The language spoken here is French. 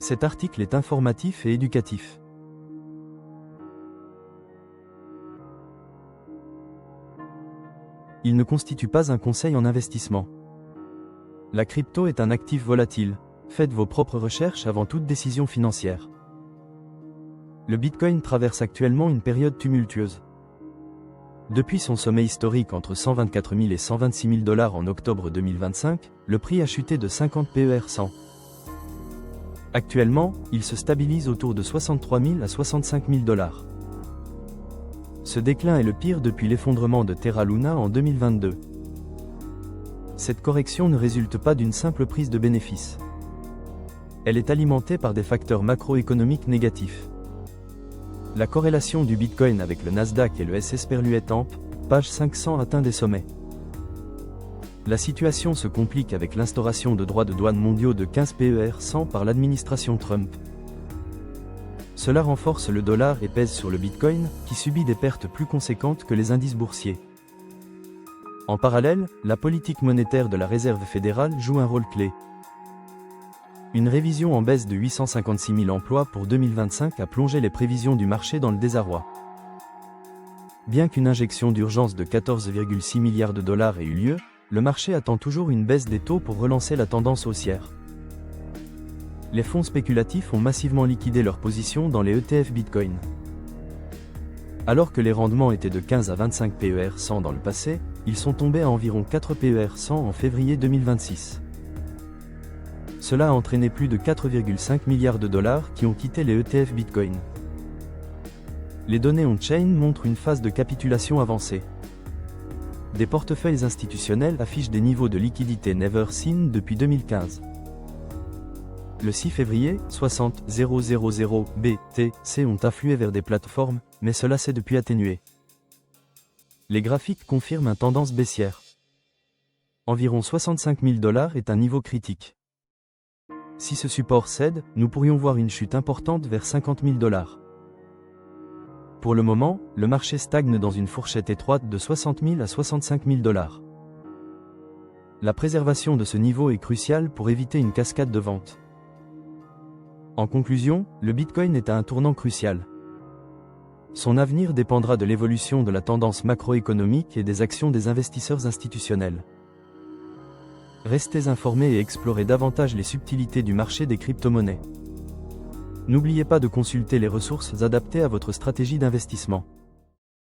Cet article est informatif et éducatif. Il ne constitue pas un conseil en investissement. La crypto est un actif volatile. Faites vos propres recherches avant toute décision financière. Le Bitcoin traverse actuellement une période tumultueuse. Depuis son sommet historique entre 124 000 et 126 000 $ en octobre 2025, le prix a chuté de 50 PER 100. Actuellement, il se stabilise autour de 63 000 à 65 000 $. Ce déclin est le pire depuis l'effondrement de Terra Luna en 2022. Cette correction ne résulte pas d'une simple prise de bénéfice. Elle est alimentée par des facteurs macroéconomiques négatifs. La corrélation du Bitcoin avec le Nasdaq et le S&P Amp, page 500 atteint des sommets. La situation se complique avec l'instauration de droits de douane mondiaux de 15 PER 100 par l'administration Trump. Cela renforce le dollar et pèse sur le Bitcoin, qui subit des pertes plus conséquentes que les indices boursiers. En parallèle, la politique monétaire de la Réserve fédérale joue un rôle clé. Une révision en baisse de 856 000 emplois pour 2025 a plongé les prévisions du marché dans le désarroi. Bien qu'une injection d'urgence de 14,6 milliards de $ ait eu lieu, le marché attend toujours une baisse des taux pour relancer la tendance haussière. Les fonds spéculatifs ont massivement liquidé leurs positions dans les ETF Bitcoin. Alors que les rendements étaient de 15 à 25 PER 100 dans le passé, ils sont tombés à environ 4 PER 100 en février 2026. Cela a entraîné plus de 4,5 milliards de $ qui ont quitté les ETF Bitcoin. Les données on-chain montrent une phase de capitulation avancée. Des portefeuilles institutionnels affichent des niveaux de liquidité never seen depuis 2015. Le 6 février, 60 000 BTC ont afflué vers des plateformes, mais cela s'est depuis atténué. Les graphiques confirment une tendance baissière. Environ 65 000 $ est un niveau critique. Si ce support cède, nous pourrions voir une chute importante vers 50 000 $. Pour le moment, le marché stagne dans une fourchette étroite de 60 000 à 65 000 $. La préservation de ce niveau est cruciale pour éviter une cascade de ventes. En conclusion, le Bitcoin est à un tournant crucial. Son avenir dépendra de l'évolution de la tendance macroéconomique et des actions des investisseurs institutionnels. Restez informés et explorez davantage les subtilités du marché des crypto-monnaies. N'oubliez pas de consulter les ressources adaptées à votre stratégie d'investissement.